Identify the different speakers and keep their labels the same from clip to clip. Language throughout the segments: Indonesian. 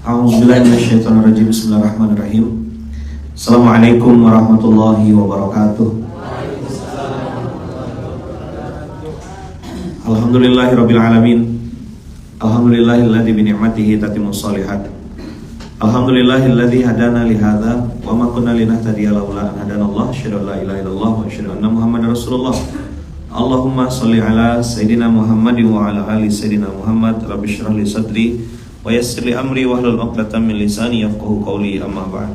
Speaker 1: A'udzubillahiminasyaitonirrajim. Bismillahirrahmanirrahim. Assalamualaikum warahmatullahi wabarakatuh. Alhamdulillahirabbil alamin. Alhamdulillahilladzi bi ni'matihi tatimmus shalihat. Alhamdulillahilladzi hadana li hadza wa ma kunna linahtadiya laula an hadanallah. Asyhadu an la ilaha illallah wa asyhadu anna Muhammadar Rasulullah. Allahumma shalli ala sayidina Muhammadin wa ala ali sayidina Muhammad. Rabbi shrah li sadri wa yassir li amri wahlul 'uqdatam min lisani yafqahu qawli. Amma ba'd.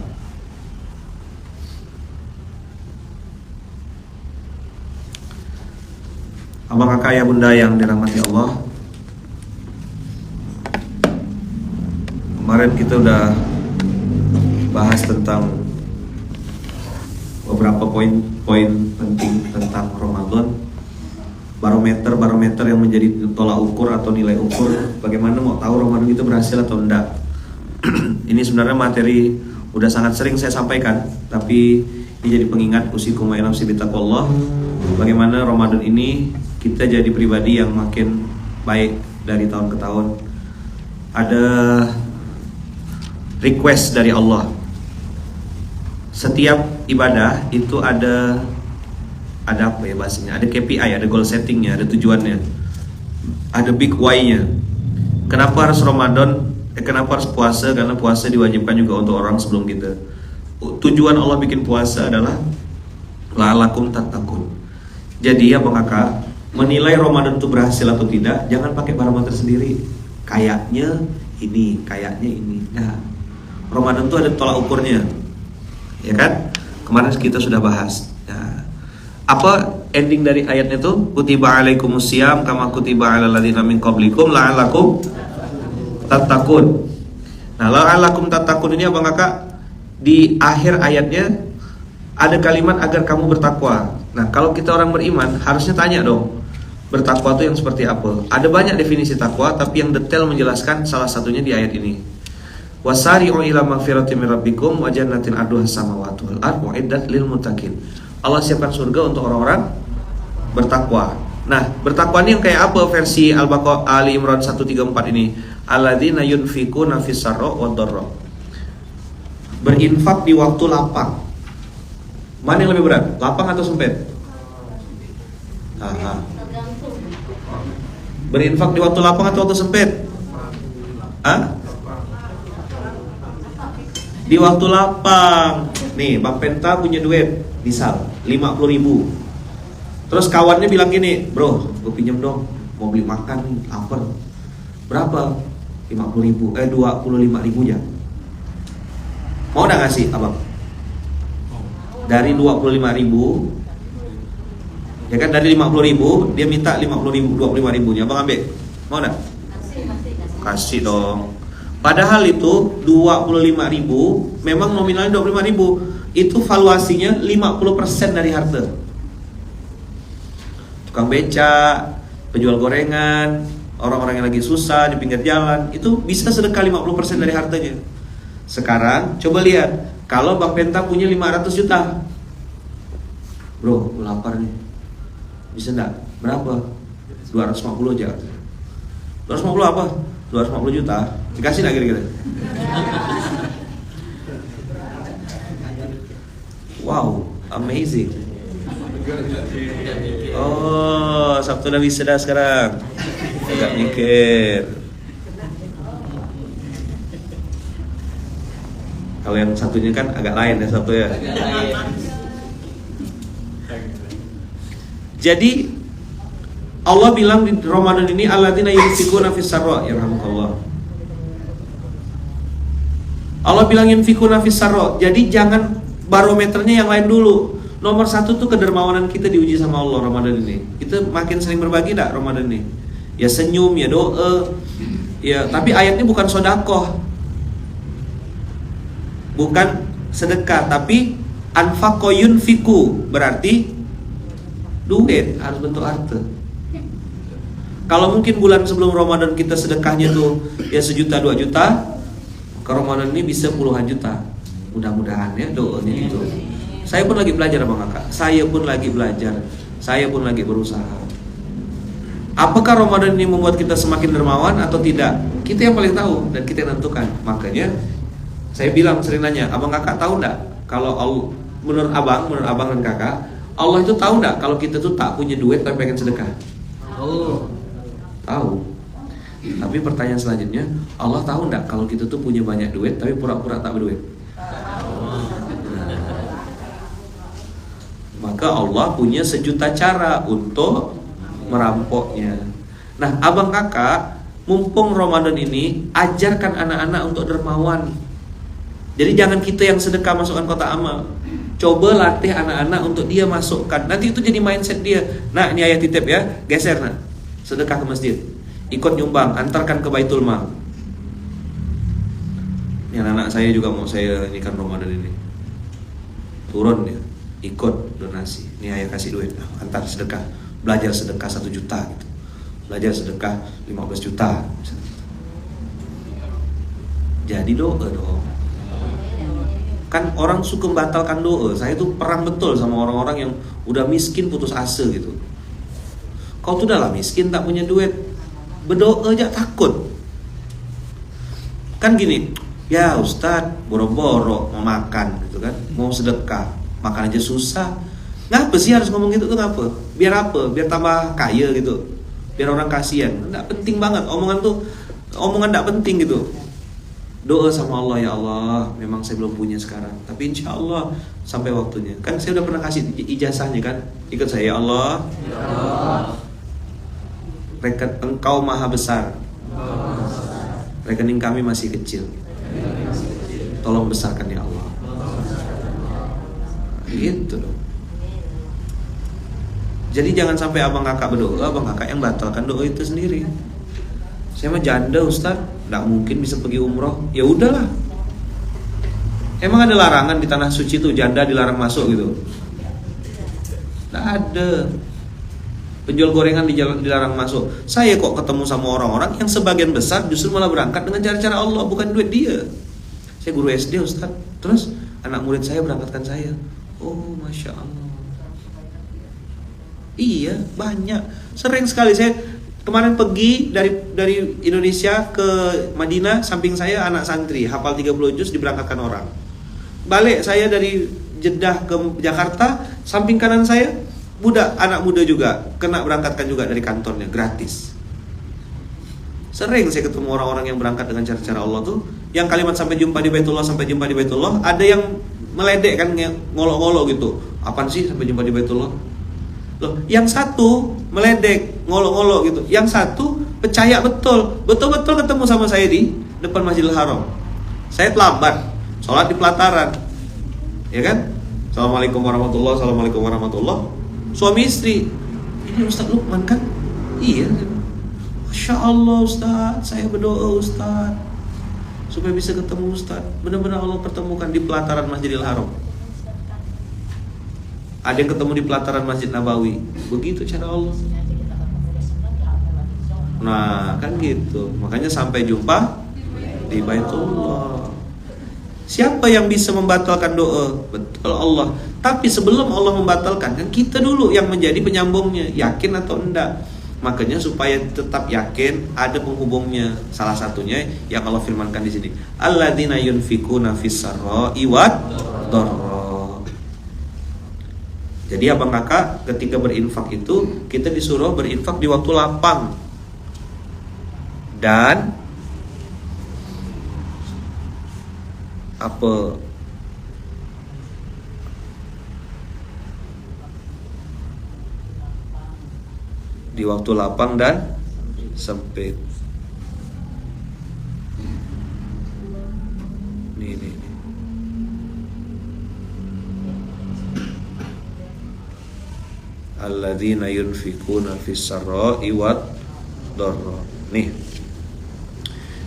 Speaker 1: Abang kakak ya bunda yang dirahmati Allah, kemarin kita udah bahas tentang beberapa poin-poin penting tentang Ramadan. Barometer yang menjadi tolak ukur atau nilai ukur bagaimana mau tahu Ramadan itu berhasil atau enggak. Ini sebenarnya materi udah sangat sering saya sampaikan, tapi ini jadi pengingat usikum wa nafsi bittaqwallah. Bagaimana Ramadan ini kita jadi pribadi yang makin baik dari tahun ke tahun. Ada request dari Allah. Setiap ibadah itu ada apa ya bahasanya? Ada KPI, ada goal settingnya, ada tujuannya, ada big why-nya. Kenapa harus Ramadan? Kenapa harus puasa? Karena puasa diwajibkan juga untuk orang sebelum kita. Tujuan Allah bikin puasa adalah la'allakum tattaqun. Jadi ya Bang Kakak, menilai Ramadan itu berhasil atau tidak, jangan pakai barometer sendiri. Kayaknya ini, kayaknya ini. Nah, Ramadan itu ada tolak ukurnya, ya kan? Kemarin kita sudah bahas. Nah, apa ending dari ayatnya itu? Kutiba alaikumusiyam kama kutiba alal ladzina min qablikum la'allakum tattaqun. Nah, la'allakum tattaqun ini Bang Kakak, di akhir ayatnya ada kalimat agar kamu bertakwa. Nah, kalau kita orang beriman harusnya tanya dong, bertakwa itu yang seperti apa? Ada banyak definisi takwa, tapi yang detail menjelaskan salah satunya di ayat ini. Wasari'u ila magfiratin min rabbikum wa jannatin 'arduhas samawati wal ardu uiddat lil muttaqin. Allah siapkan surga untuk orang-orang bertakwa. Nah, bertakwa ini yang kayak apa versi Al-Baqarah Ali Imran 134 ini? Alladzina yunfikuna fis sarra wad dharra. Berinfak di waktu lapang. Mana yang lebih berat? Lapang atau sempit? Aha. Berinfak di waktu lapang atau waktu sempit? Hah? Di waktu lapang. Nih, Bang Penta punya duit, misal 50.000. Terus kawannya bilang gini, bro, gue pinjam dong, mau beli makan nih, lapar. Berapa? 50.000, 25.000 ya. Mau udah ngasih abang? Dari 25.000, ya kan, dari 50.000 dia minta 50.000, 25.000 nya abang ambil. Mau enggak? Kasih dong. Padahal itu 25.000 memang nominalnya 25.000, itu valuasinya 50% dari harta. Tukang beca, penjual gorengan, orang-orang yang lagi susah di pinggir jalan, itu bisa sedekah 50% dari hartanya. Sekarang coba lihat, kalau Bang Penta punya 500 juta, bro, gue lapar nih, bisa enggak? Berapa? 250 aja. 250 apa? 250 juta. Dikasih enggak kira-kira? Wow, amazing. Oh, Sabtu udah bisa dah sekarang. Agak mikir. Kalau yang satunya kan agak lain ya Sabtu ya. Jadi Allah bilang di Ramadan ini alladzina yunfikuna fis sarra, yarhamukallah. Allah bilang yunfikuna fis sarra. Jadi jangan barometernya yang lain dulu. Nomor satu tuh kedermawanan kita diuji sama Allah Ramadan ini. Kita makin sering berbagi enggak Ramadan ini? Ya senyum, ya doa. Ya, tapi ayatnya bukan sedekah. Bukan sedekah, tapi anfaqa yunfiku, berarti duit, harus bentuk harta. Kalau mungkin bulan sebelum Ramadan kita sedekahnya tuh ya 1 juta 2 juta, ke Ramadan ini bisa puluhan juta. Mudah-mudahan ya doanya itu. Saya pun lagi belajar Bang Kakak. Saya pun lagi belajar. Saya pun lagi berusaha. Apakah Ramadan ini membuat kita semakin dermawan atau tidak? Kita yang paling tahu dan kita yang tentukan. Makanya saya bilang, sering nanya, abang kakak tahu enggak kalau menurut abang dan kakak, Allah itu tahu enggak kalau kita tuh tak punya duit tapi pengen sedekah? Tahu. Tapi pertanyaan selanjutnya, Allah tahu enggak kalau kita tuh punya banyak duit tapi pura-pura tak berduit? Maka Allah punya sejuta cara untuk merampoknya. Nah, abang kakak, mumpung Ramadan ini, ajarkan anak-anak untuk dermawan. Jadi jangan kita yang sedekah masukkan kotak amal. Coba latih anak-anak untuk dia masukkan. Nanti itu jadi mindset dia. Nah, ini ayah titip ya, geser nak. Sedekah ke masjid. Ikut nyumbang, antarkan ke Baitul Mal. Ini anak-anak saya juga mau saya inikan Ramadan ini. Turun dia, ikut donasi. Ini ayah kasih duit, antar sedekah. Belajar sedekah 1 juta gitu. Belajar sedekah 15 juta misalnya. Jadi doa dong. Kan orang suka membatalkan doa. Saya tuh perang betul sama orang-orang yang udah miskin putus asa gitu. Kau tuh udah lah miskin, tak punya duit, berdoa aja takut. Kan gini, ya Ustadz boro-boro mau makan gitu kan, mau sedekah, makan aja susah. Ngapa sih harus ngomong gitu tuh, ngapa? Biar apa? Biar tambah kaya gitu, biar orang kasihan. Nggak penting banget, omongan nggak penting gitu. Doa sama Allah, ya Allah, memang saya belum punya sekarang, tapi insya Allah sampai waktunya. Kan saya udah pernah kasih ijazahnya kan, ikut saya, ya Allah, Engkau maha besar, rekening kami masih kecil, tolong besarkan ya Allah. Gitu dong. Jadi jangan sampai abang kakak berdoa, abang kakak yang batalkan doa itu sendiri. Saya mah janda Ustaz, nggak mungkin bisa pergi umroh. Ya udahlah. Emang ada larangan di tanah suci tuh janda dilarang masuk gitu? Nggak ada. Penjual gorengan dilarang masuk. Saya kok ketemu sama orang-orang yang sebagian besar justru malah berangkat dengan cara-cara Allah, bukan duit dia. Saya guru SD Ustaz, terus anak murid saya berangkatkan saya. Oh Masya Allah. Iya, banyak. Sering sekali saya kemarin pergi dari Indonesia ke Madinah, samping saya anak santri hafal 30 juz diberangkatkan orang. Balik saya dari Jeddah ke Jakarta, samping kanan saya budak, anak muda juga kena berangkatkan juga dari kantornya gratis. Sering saya ketemu orang-orang yang berangkat dengan cara-cara Allah tuh, yang kalimat sampai jumpa di Baitullah, sampai jumpa di Baitullah, ada yang meledek kan, ngolok-ngolok gitu. Apaan sih sampai jumpa di Baitullah? Loh, yang satu meledek, ngolok-ngolok gitu. Yang satu percaya betul-betul ketemu sama saya di depan Masjidil Haram. Saya terlambat, sholat di pelataran, ya kan? Assalamualaikum warahmatullahi, assalamualaikum warahmatullahi. Suami istri, ini Ustaz Lukman kan? Iya. Masya Allah Ustaz, saya berdoa Ustaz supaya bisa ketemu Ustaz. Benar-benar Allah pertemukan di pelataran Masjidil Haram. Ada yang ketemu di pelataran Masjid Nabawi. Begitu cara Allah. Nah kan gitu. Makanya sampai jumpa di Baitullah. Siapa yang bisa membatalkan doa? Betul Allah. Tapi sebelum Allah membatalkan, kan kita dulu yang menjadi penyambungnya. Yakin atau enggak. Makanya supaya tetap yakin, ada penghubungnya. Salah satunya yang Allah firmankan di sini. Alladzina yunfikuna fis-sarra'i wad-dharra. Jadi abang kakak ketika berinfak itu, kita disuruh berinfak di waktu lapang dan di waktu lapang dan sempit. Nih. Alladzina yunfikuna fis-sarra'i wad-dharra. Nih.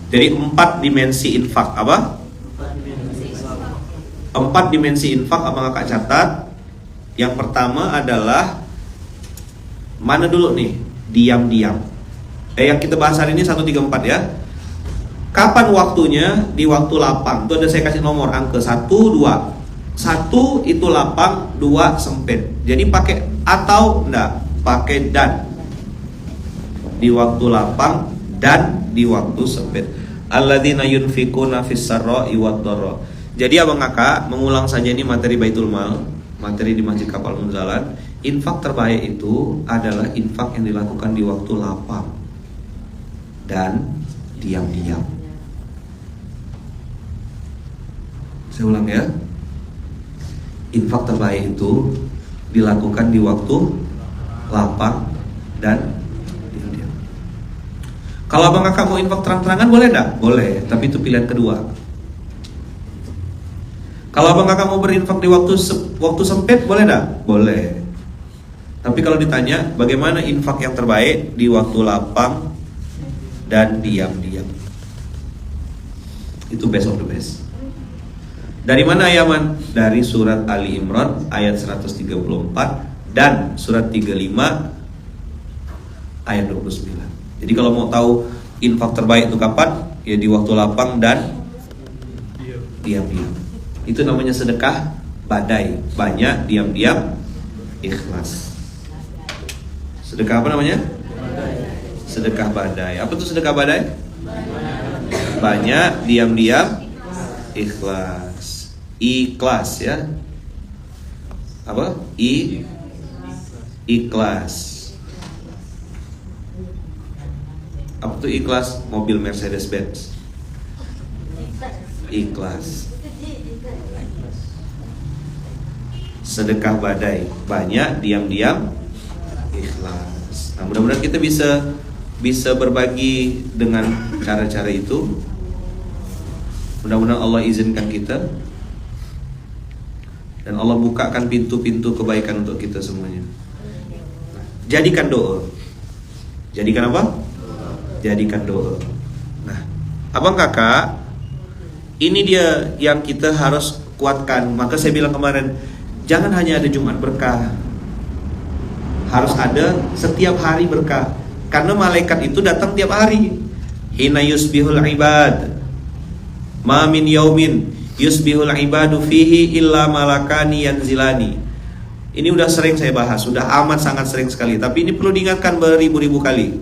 Speaker 1: Jadi 4 dimensi infak apa? 4 dimensi infak abang kakak catat. Yang pertama adalah mana dulu nih? Diam-diam. Yang kita bahas hari ini 134 ya. Kapan waktunya? Di waktu lapang. Itu ada saya kasih nomor angka 1, 2. 1 itu lapang, 2 sempit. Jadi pakai atau enggak? Pakai dan. di waktu lapang dan di waktu sempit. Alladzina yunfikuna fis sarra'i wad dharra. Jadi abang kakak mengulang saja ini materi Baitul Mal, materi di Masjid Kapal Munzalan. Infak terbaik itu adalah infak yang dilakukan di waktu lapang dan diam-diam. Saya ulang ya. Infak terbaik itu dilakukan di waktu lapang dan diam-diam. Kalau abang kakak mau infak terang-terangan boleh enggak? Boleh, tapi itu pilihan kedua. Kalau abang kakak mau berinfak di waktu sempit boleh enggak? Boleh. Tapi kalau ditanya bagaimana infak yang terbaik di waktu lapang dan diam-diam, itu best of the best. Dari mana ayaman? Dari surat Ali Imran ayat 134 dan surat 35 ayat 29. Jadi kalau mau tahu infak terbaik itu kapan? Ya di waktu lapang dan diam-diam. Itu namanya sedekah badai, banyak, diam-diam, ikhlas. Sedekah apa namanya? Sedekah badai. Apa tuh sedekah badai? Banyak, diam-diam, ikhlas. Ikhlas ya. Apa? Ikhlas. Apa tuh ikhlas? Mobil Mercedes Benz. Ikhlas. Sedekah badai, banyak, diam-diam, ikhlas. Nah, mudah-mudahan kita bisa berbagi dengan cara-cara itu. Mudah-mudahan Allah izinkan kita dan Allah bukakan pintu-pintu kebaikan untuk kita semuanya. Jadikan doa. Jadikan apa? Jadikan doa. Nah, abang kakak, ini dia yang kita harus kuatkan. Maka saya bilang kemarin, jangan hanya ada Jumat berkah, harus ada setiap hari berkah. Karena malaikat itu datang tiap hari. Hina yusbihul ibad, ma min yaumin yusbihul ibadu fihi illa malakani yanzilani. Ini udah sering saya bahas, sudah amat sangat sering sekali. Tapi ini perlu diingatkan beribu-ribu kali.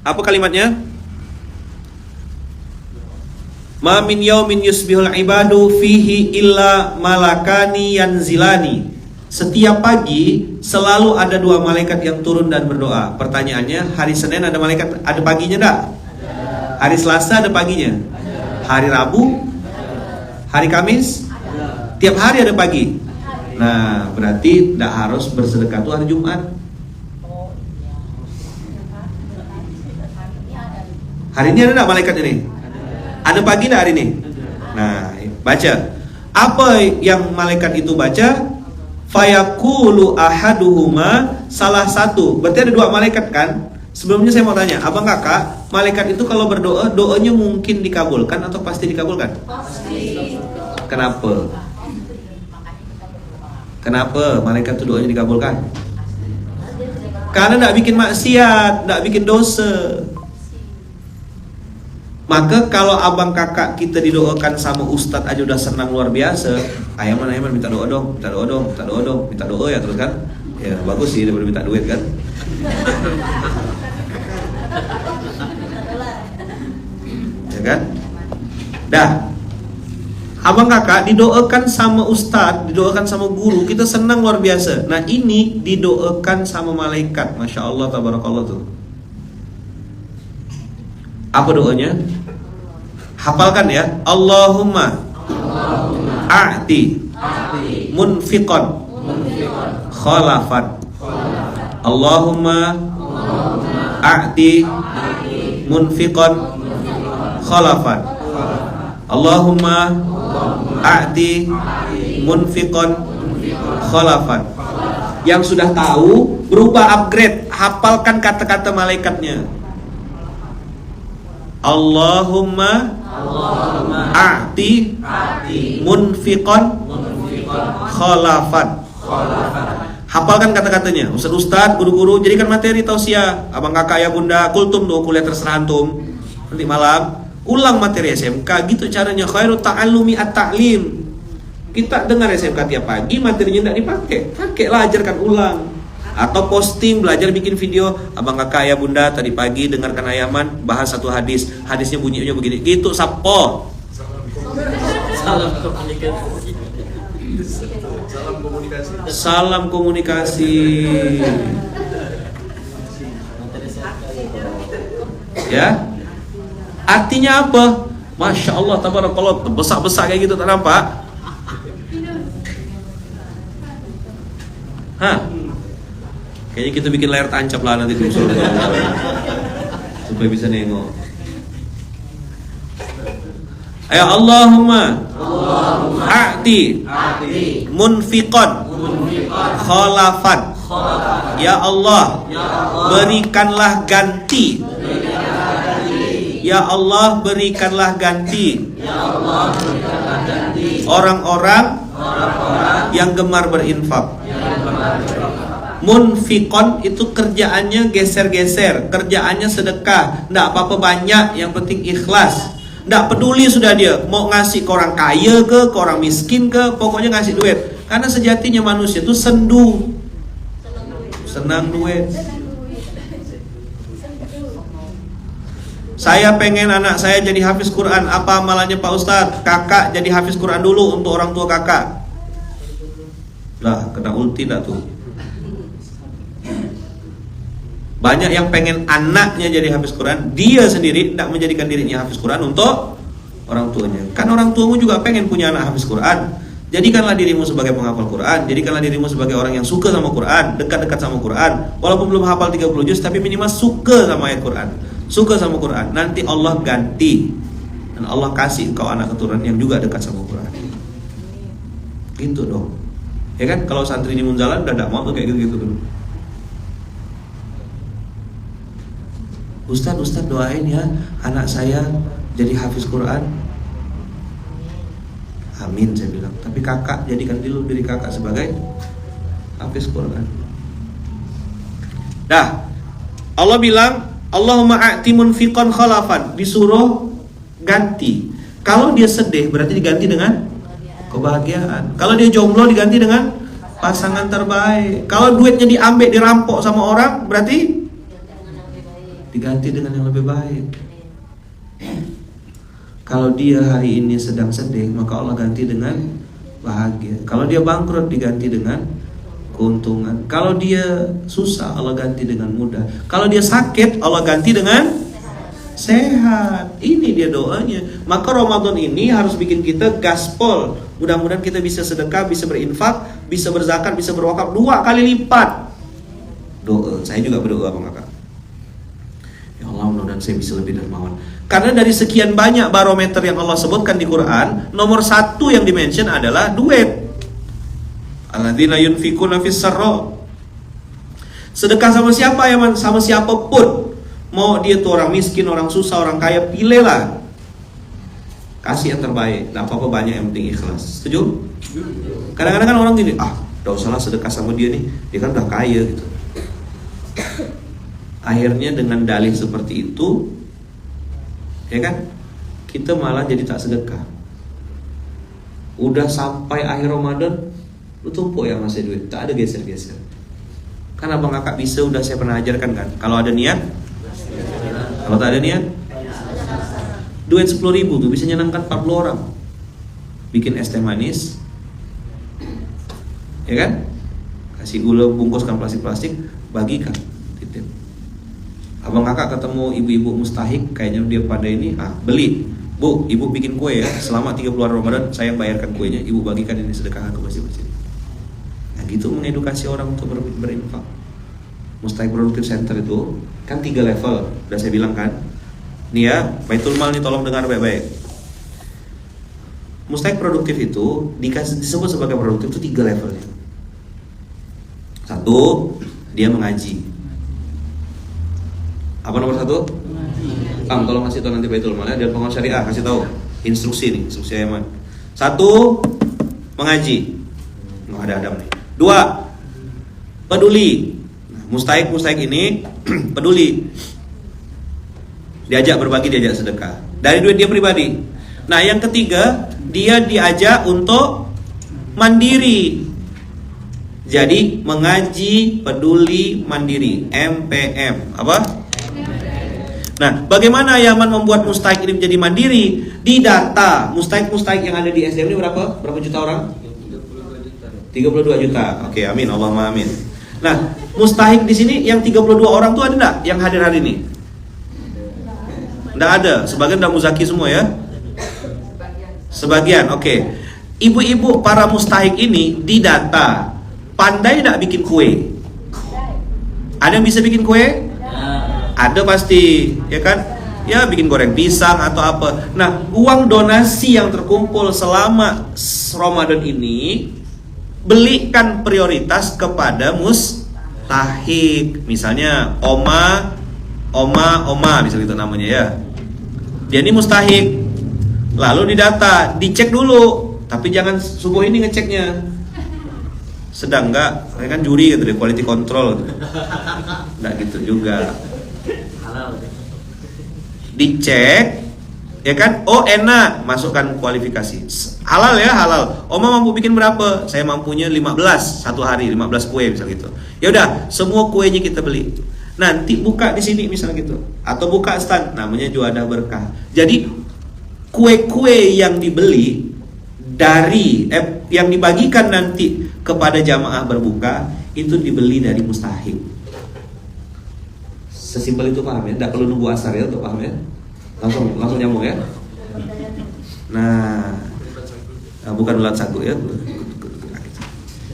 Speaker 1: Apa kalimatnya? Ma min yaumin yusbihul ibadu fihi illa malakani yanzilani. Setiap pagi selalu ada dua malaikat yang turun dan berdoa. Pertanyaannya, hari Senin ada malaikat, ada paginya enggak? Hari Selasa ada paginya? Hari Rabu? Hari Kamis? Tiap hari ada pagi. Nah, berarti tidak harus bersedekah itu hari Jumat. Hari ini ada enggak malaikat ini? Ada pagi enggak hari ini? Nah, baca. Apa yang malaikat itu baca? Fayaqulu ahaduhuma, salah satu. Berarti ada dua malaikat kan? Sebelumnya saya mau tanya, abang kakak, malaikat itu kalau berdoa, doanya mungkin dikabulkan atau pasti dikabulkan? Pasti. Kenapa? Kenapa malaikat itu doanya dikabulkan? Karena tidak bikin maksiat, tidak bikin dosa. Maka kalau abang kakak kita didoakan sama ustadz aja udah senang luar biasa. Ayaman minta doa dong, minta doa dong, minta doa dong, minta doa ya terus kan? Ya bagus sih daripada minta duit kan? Ya kan? Dah. Abang kakak didoakan sama ustadz, didoakan sama guru, kita senang luar biasa. Nah ini didoakan sama malaikat, masya Allah, tabarakallah tuh. Apa doanya? Hafalkan ya. Allahumma a'ti munfiqan khalafan. Allahumma a'ti munfiqan khalafan. Allahumma a'ti munfiqan khalafan. Yang sudah tahu berubah upgrade, hafalkan kata-kata malaikatnya. Allahumma a'ti munfiqan khalafan. Hafalkan kata-katanya. Ustaz, guru-guru jadikan materi tausiah. Abang kakak ya bunda, kultum do kuliah terserah antum. Nanti malam ulang materi SMK, gitu caranya. Khairut ta'allumi at-ta'lim. Kita dengar SMK tiap pagi, materinya tidak dipakai, pakailah, ajarkan ulang. Atau posting, belajar bikin video. Abang kakak ya bunda, tadi pagi dengarkan Ayaman bahas satu hadis, hadisnya bunyinya begini, gitu. Sapo salam komunikasi. Ya, artinya apa? Masya Allah, tabarakallah, besar-besar kayak gitu, tak nampak? Hah? Kayaknya kita bikin layar tancap lah nanti di supaya bisa nengok. Ayo Allahumma a'ti munfiqan khalafan. Ya Allah, berikanlah ganti. Ya Allah, berikanlah ganti orang-orang yang gemar berinfak. Munfiqon itu kerjaannya geser-geser, kerjaannya sedekah, ndak apa-apa banyak, yang penting ikhlas. Ndak peduli sudah dia mau ngasih ke orang kaya ke orang miskin ke, pokoknya ngasih duit. Karena sejatinya manusia itu sendu, senang duit. Saya pengen anak saya jadi hafiz Quran. Apa amalannya Pak Ustadz? Kakak jadi hafiz Quran dulu untuk orang tua kakak. Lah, kena ulti dah tuh. Banyak yang pengen anaknya jadi hafiz Quran, dia sendiri tidak menjadikan dirinya hafiz Quran untuk orang tuanya. Kan orang tuamu juga pengen punya anak hafiz Quran. Jadikanlah dirimu sebagai penghafal Quran, jadikanlah dirimu sebagai orang yang suka sama Quran, dekat-dekat sama Quran. Walaupun belum hafal 30 juz, tapi minimal suka sama ayat Quran, suka sama Quran. Nanti Allah ganti dan Allah kasih kau anak keturunan yang juga dekat sama Quran. Gitu dong. Ya kan, kalau santri di Munzalan udah tidak mau tuh kayak gitu-gitu dulu. Ustaz doain ya anak saya jadi hafiz Quran. Amin, saya bilang. Tapi kakak, jadikan dulu diri kakak sebagai hafiz Quran. Dah, Allah bilang Allahumma a'ti munfiqan khalafan, disuruh ganti. Kalau dia sedih berarti diganti dengan kebahagiaan. Kalau dia jomblo diganti dengan pasangan terbaik. Kalau duitnya diambil, dirampok sama orang, berarti diganti dengan yang lebih baik. Kalau dia hari ini sedang sedih, maka Allah ganti dengan bahagia. Kalau dia bangkrut, diganti dengan keuntungan. Kalau dia susah, Allah ganti dengan mudah. Kalau dia sakit, Allah ganti dengan sehat. Ini dia doanya. Maka Ramadan ini harus bikin kita gaspol. Mudah-mudahan kita bisa sedekah, bisa berinfak, bisa berzakat, bisa berwakaf 2 kali lipat. Doa, saya juga berdoa Bang Kakak. Ya Allah, mudah-mudahan saya bisa lebih dermawan. Karena dari sekian banyak barometer yang Allah sebutkan di Quran, nomor 1 yang dimention adalah duit. Alladzina yunfikuna fis sarra. Sedekah sama siapa ya man? Sama siapapun. Mau dia tuh orang miskin, orang susah, orang kaya, pilihlah. Kasih yang terbaik. Tidak apa-apa banyak, yang penting ikhlas. Setuju? Kadang-kadang kan orang gini, udah usahlah sedekah sama dia nih, dia kan udah kaya gitu. Akhirnya dengan dalih seperti itu, ya kan, kita malah jadi tak sedekah. Udah sampai akhir Ramadan, lu tumpuk ya masih duit, tak ada geser-geser. Kan abang kakak bisa, udah saya pernah ajarkan kan, kalau ada niat, kalau tak ada niat, duit 10.000 tuh bisa nyenangkan 40 orang. Bikin es teh manis, ya kan, kasih gula, bungkuskan plastik-plastik, bagikan, titip. Abang kakak ketemu ibu-ibu mustahik, kayaknya dia pada ini, beli. Bu, ibu bikin kue ya, selama 30 hari Ramadan saya bayarkan kuenya, ibu bagikan ini sedekah ke masjid-masjid. Nah gitu mengedukasi orang untuk berinfak. Mustahik Produktif Center itu kan 3 level, udah saya bilang kan. Nih ya, Baitul Mal nih, tolong dengar baik-baik. Mustahik Produktif itu disebut sebagai produktif itu 3 levelnya. 1, dia mengaji. Apa nomor 1? Kang, tolong kasih tahu nanti Baitul Mal ya, dan pengawas syariah kasih tahu instruksi nih, instruksi Ayaman. 1, mengaji. Ada Adam nih. 2, peduli. Nah, mustahik ini peduli. Diajak berbagi, diajak sedekah dari duit dia pribadi. Nah, yang ketiga, dia diajak untuk mandiri. Jadi mengaji peduli mandiri, MPM. Apa? Nah, bagaimana Yaman membuat mustahik ini menjadi mandiri? Di data mustahik yang ada di SDM ini berapa? Berapa juta orang? 32 juta. Oke, amin. Allahumma amin. Nah, mustahik di sini yang 32 orang tuh ada enggak yang hadir hari ini? Enggak ada. Sebagian udah muzaki semua ya. Sebagian, oke. Ibu-ibu para mustahik ini di data pandai enggak bikin kue? Ada yang bisa bikin kue? Ada pasti, ya kan? Ya bikin goreng pisang atau apa. Nah, uang donasi yang terkumpul selama Ramadan ini belikan prioritas kepada mustahik. Misalnya oma misalnya itu namanya ya. Dia ini mustahik. Lalu didata, dicek dulu. Tapi jangan subuh ini ngeceknya. Sedang enggak, kan juri gitu deh, quality control. Enggak gitu juga. Dicek, ya kan? Oh enak, masukkan kualifikasi. Halal ya, halal. Oma mampu bikin berapa? Saya mampunya 15 satu hari, 15 kue misal gitu. Ya udah, semua kuenya kita beli. Nanti buka di sini misal gitu. Atau buka stand, namanya Juadah Berkah. Jadi kue-kue yang dibeli dari yang dibagikan nanti kepada jamaah berbuka itu dibeli dari mustahik. Sesimpel itu, paham ya? Tidak perlu nunggu asar ya untuk paham ya? Langsung nyambung ya? Nah, bukan ulat sagu ya.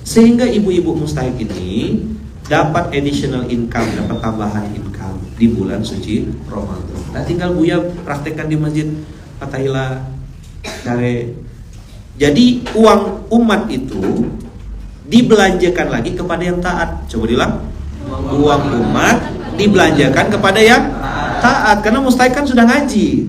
Speaker 1: Sehingga ibu-ibu mustahik ini dapat additional income, dapat tambahan income di bulan suci Ramadan. Nah, tinggal Buya praktekkan di masjid Fatahillah dari. Jadi uang umat itu dibelanjakan lagi kepada yang taat. Coba bilang, uang umat dibelanjakan kepada yang taat, karena mustahik kan sudah ngaji.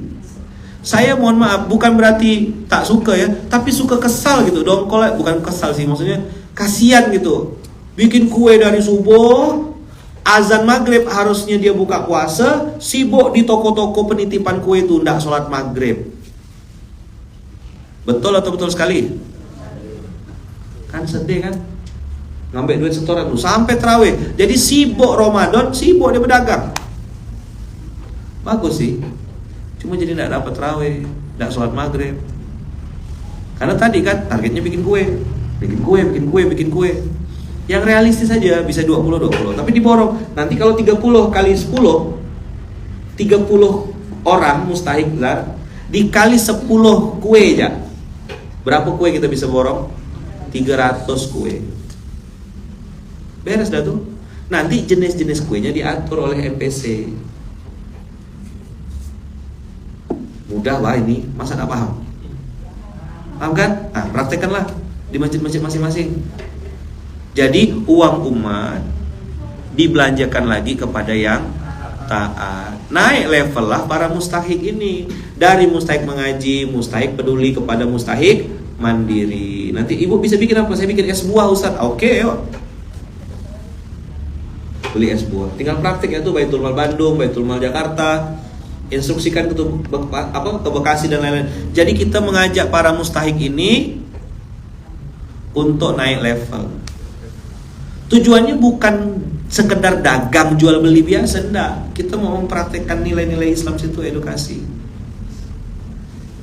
Speaker 1: Saya mohon maaf, bukan berarti tak suka ya, tapi suka kesal gitu, dongkol, bukan kesal sih, maksudnya kasihan gitu. Bikin kue dari subuh, azan maghrib harusnya dia buka puasa, sibuk di toko-toko penitipan kue itu, ndak sholat maghrib. Betul atau betul sekali? Kan sedih kan? Ngambil duit setoran tuh sampai terawih. Jadi sibuk Ramadan, sibuk dia berdagang. Bagus sih. Cuma jadi tidak dapat terawih, tidak sholat maghrib. Karena tadi kan targetnya bikin kue. Yang realistis saja bisa 20. Tapi diborong. Nanti kalau 30 kali 10, 30 orang mustahik lah, dikali 10 kue aja. Berapa kue kita bisa borong? 300 kue. Beres dah tuh. Nanti jenis-jenis kuenya diatur oleh MPC. Mudah lah ini, masa tak paham? Paham kan? Nah, praktekkanlah di masjid-masjid masing-masing. Jadi uang umat dibelanjakan lagi kepada yang taat. Naik level lah para mustahik ini. Dari mustahik mengaji, mustahik peduli kepada mustahik mandiri. Nanti ibu bisa bikin apa? Saya bikin es buah Ustaz. Oke, yuk. Beli es buah. Tinggal praktik ya tuh, Baitul Mal Bandung, Baitul Mal Jakarta. Instruksikan ke Bekasi dan lain-lain. Jadi kita mengajak para mustahik ini untuk naik level. Tujuannya bukan sekedar dagang jual beli biasa, enggak. Kita mau mempraktekkan nilai-nilai Islam situ, edukasi.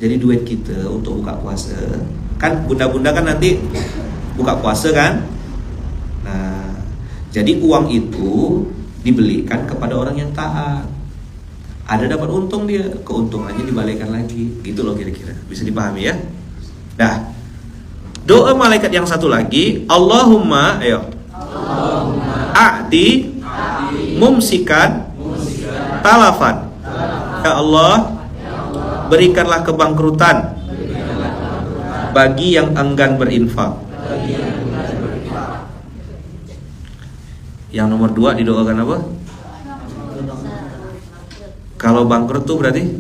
Speaker 1: Jadi duit kita untuk buka puasa, kan bunda-bunda kan nanti buka puasa kan. Nah, jadi uang itu dibelikan kepada orang yang taat. Ada dapat untung dia, keuntungannya dibalikan lagi. Gitu loh kira-kira. Bisa dipahami ya? Dah. Doa malaikat yang satu lagi, Allahumma, ayo. A'di mumsikan talafan. Ya Allah, berikanlah kebangkrutan bagi yang enggan berinfak. Yang nomor 2 didoakan apa? Kalau bangkrut tuh berarti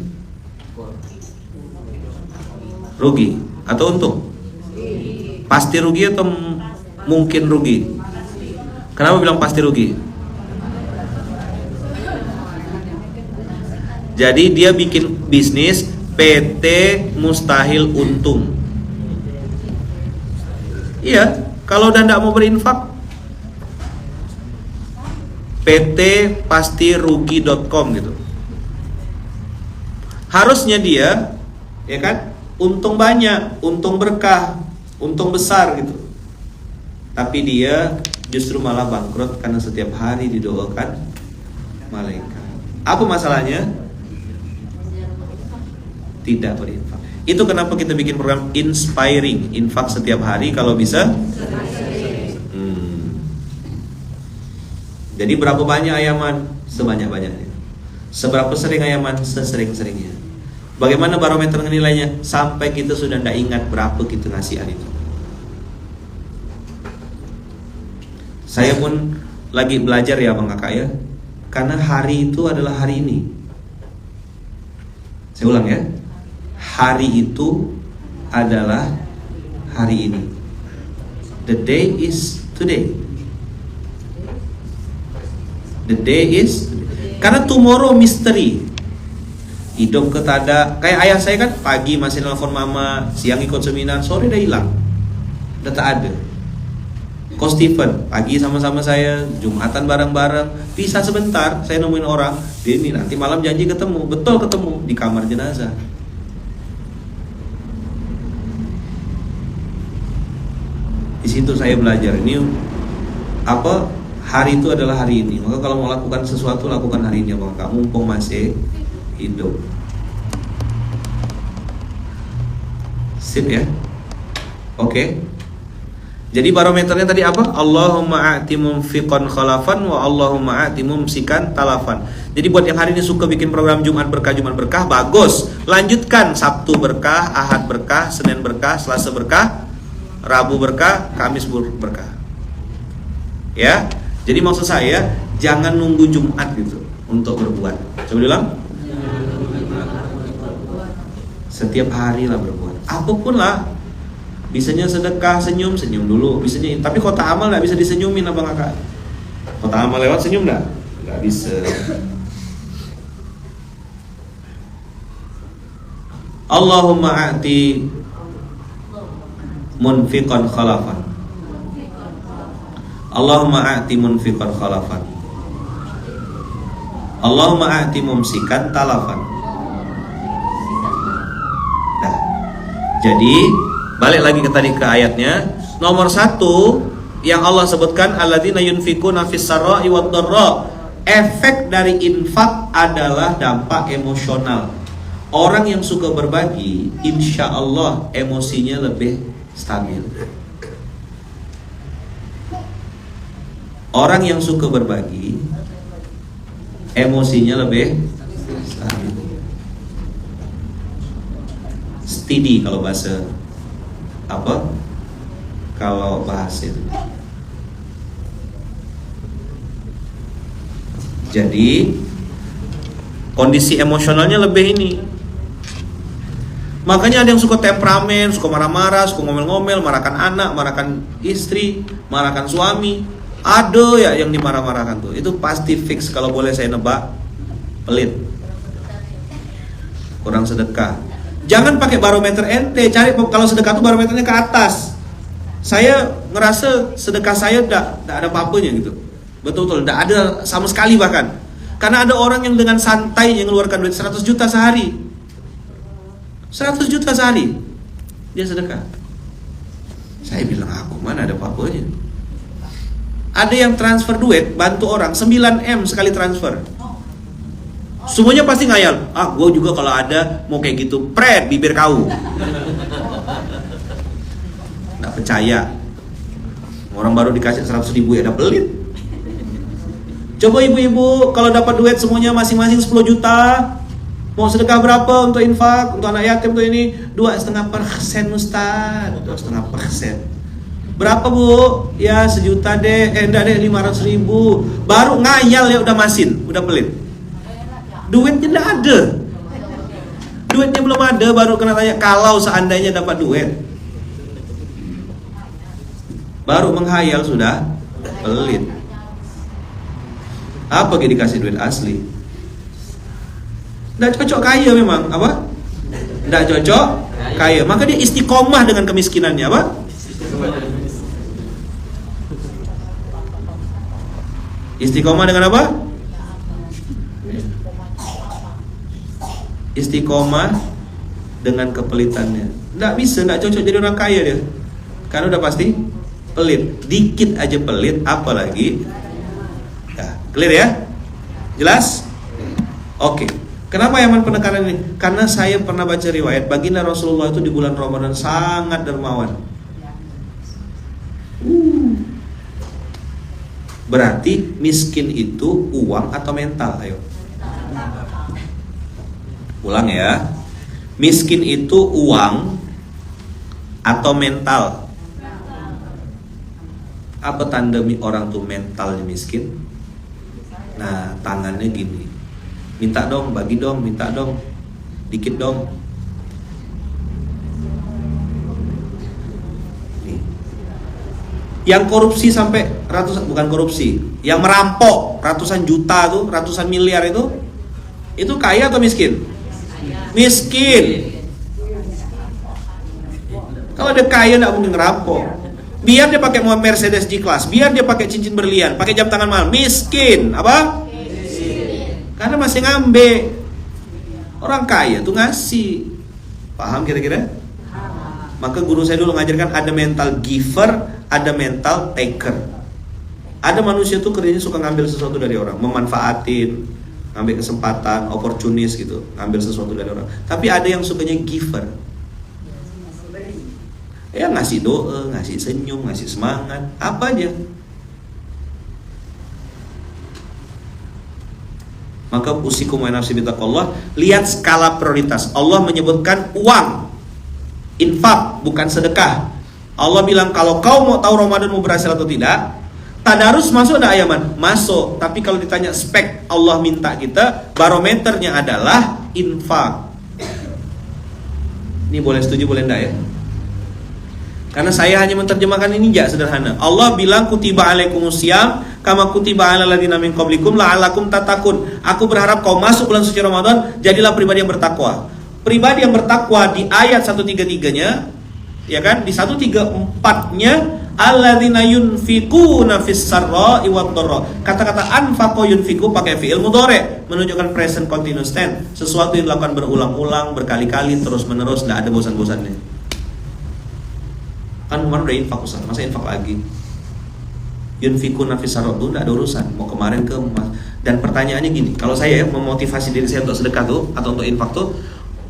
Speaker 1: rugi atau untung? Pasti rugi atau mungkin rugi? Kenapa bilang pasti rugi? Jadi dia bikin bisnis PT mustahil untung. Iya, kalau udah tidak mau berinfak, PT pasti rugi.com gitu. Harusnya dia, ya kan, untung banyak, untung berkah, untung besar gitu. Tapi dia justru malah bangkrut karena setiap hari didoakan malaikat. Apa masalahnya? Tidak berinfak. Itu kenapa kita bikin program inspiring, infak setiap hari kalau bisa. Jadi berapa banyak ayaman? Sebanyak-banyaknya. Seberapa sering ayaman? Sesering-seringnya. Bagaimana barometer nilainya? Sampai kita sudah tidak ingat berapa kita ngasih hari itu. Saya pun lagi belajar ya Bang Kakak ya. Karena hari itu adalah hari ini. Saya ulang ya. Hari itu adalah hari ini. The day is today. The day is, karena tomorrow mystery. Hidup ketada. Kayak ayah saya kan pagi masih nelfon mama, siang ikut seminar, sore udah hilang, udah tak ada. Ko Stephen pagi sama-sama saya, Jumatan bareng-bareng, pisah sebentar, saya nemuin orang, dia ini nanti malam janji ketemu, betul ketemu di kamar jenazah. Di situ saya belajar ini apa, hari itu adalah hari ini. Maka kalau mau lakukan sesuatu, lakukan hari ini, maka mumpung masih hidup. Sip ya. Oke. Jadi barometernya tadi apa? Allahumma a'ti mumfiqan khalafan wa Allahumma a'ti mumsikan talafan. Jadi buat yang hari ini suka bikin program Jumat berkah, bagus. Lanjutkan, Sabtu berkah, Ahad berkah, Senin berkah, Selasa berkah, Rabu berkah, Kamis berkah. Ya. Jadi maksud saya jangan nunggu Jumat gitu untuk berbuat. Coba bilang. Setiap hari lah berbuat. Apapun lah. Bisanya sedekah, senyum dulu. Bisanya, tapi kota amal nggak bisa disenyumin Abang Kakak. Kota amal lewat senyum nggak bisa. Allahumma a'ti munfiqan khalafan. Allahumma a'ti munfiqan khalafan. Allahumma a'ti mumsikan talafan. Nah, jadi balik lagi ke tadi ke ayatnya. Nomor 1 yang Allah sebutkan alladzina yunfikuna fis sarra'i wad dharra. Efek dari infak adalah dampak emosional. Orang yang suka berbagi, insya Allah emosinya lebih stabil. Orang yang suka berbagi, emosinya lebih stabil. Steady kalau bahasa apa? Kalau bahasa itu. Jadi kondisi emosionalnya lebih ini. Makanya ada yang suka temperamen, suka marah-marah, suka ngomel-ngomel, marahkan anak, marahkan istri, marahkan suami. Ada ya yang dimarah-marahkan tuh. Itu pasti fix kalau boleh saya nebak, pelit, kurang sedekah. Jangan pakai barometer ente, cari kalau sedekah tuh barometernya ke atas. Saya ngerasa sedekah saya tidak ada apa-apanya gitu. Betul-betul tidak ada sama sekali bahkan. Karena ada orang yang dengan santai yang mengeluarkan duit 100 juta sehari. 100 juta sehari dia sedekah. Saya bilang aku mana ada apa-apanya. Ada yang transfer duit bantu orang 9M sekali transfer. Semuanya pasti ngayal. Ah, gue juga kalau ada mau kayak gitu. Pret, bibir kau. Nggak percaya. Orang baru dikasih 100 ribu ya udah pelit. Coba ibu-ibu kalau dapat duit semuanya masing-masing 10 juta, mau sedekah berapa untuk infak, untuk anak yatim untuk ini? 2,5% Ustaz. 2,5%. Berapa bu? Ya 1 juta deh. Enggak deh 500 ribu. Baru ngayal ya udah masin, udah pelit. Duitnya tidak ada. Duitnya belum ada, baru kena tanya kalau seandainya dapat duit. Baru menghayal sudah pelit. Apa yang dikasih duit asli? Tidak cocok kaya memang, apa? Tidak cocok kaya. Maka dia istiqomah dengan kemiskinannya, apa? Istiqomah dengan apa? Istiqomah dengan kepelitannya. Nggak bisa, nggak cocok jadi orang kaya dia. Karena udah pasti pelit. Dikit aja pelit, apalagi ya, clear ya? Jelas? Oke. Kenapa Yaman penekanan ini? Karena saya pernah baca riwayat baginda Rasulullah itu di bulan Ramadan sangat dermawan. Berarti miskin itu uang atau mental? Ayo. Ulang ya. Miskin itu uang atau mental? Apa tanda orang tuh mentalnya miskin? Nah, tangannya gini. Minta dong, bagi dong, minta dong. Dikit dong. Nih. Yang korupsi sampai ratusan, bukan korupsi, yang merampok ratusan juta tuh, ratusan miliar itu kaya atau miskin? Miskin. Kalau dia kaya nggak mungkin ngerampok. Biar dia pakai Mercedes G-Class, biar dia pakai cincin berlian, pakai jam tangan mahal, miskin. Apa? Miskin. Karena masih ngambil. Orang kaya tuh ngasih. Paham kira-kira? Maka guru saya dulu ngajarkan ada mental giver, ada mental taker. Ada manusia tuh kerjanya suka ngambil sesuatu dari orang, memanfaatin, ngambil kesempatan, opportunis gitu, ngambil sesuatu dari orang. Tapi ada yang sukanya giver. Ya ngasih doa, ngasih senyum, ngasih semangat, apa aja. Maka usikum wa nafsi bittaqwallah, lihat skala prioritas. Allah menyebutkan uang, infak, bukan sedekah. Allah bilang kalau kau mau tahu Ramadan mau berhasil atau tidak, tadarus masuk enggak Yaman? Masuk. Tapi kalau ditanya spek Allah minta kita, barometernya adalah infak. Ini boleh setuju boleh enggak ya? Karena saya hanya menerjemahkan ini aja sederhana. Allah bilang kutiba alaikumusiyam kama kutiba alal ladzina min qablikum la'allakum tattaqun. Aku berharap kau masuk bulan suci Ramadan, jadilah pribadi yang bertakwa. Pribadi yang bertakwa di ayat 133-nya, ya kan? Di 134-nya alladzina yunfiquna fis sarra'i wad dharra. Kata-kata anfaqa yunfiqu pakai fi'il mudhari', menunjukkan present continuous tense. Sesuatu yang dilakukan berulang-ulang, berkali-kali, terus-menerus, enggak ada bosan-bosannya. Kan kemarin udah infak Ustaz, masa infak lagi? Yunfikuna fis sarra' itu enggak ada urusan. Mau kemarin ke dan pertanyaannya gini, kalau saya memotivasi diri saya untuk sedekah tuh atau untuk infak tuh,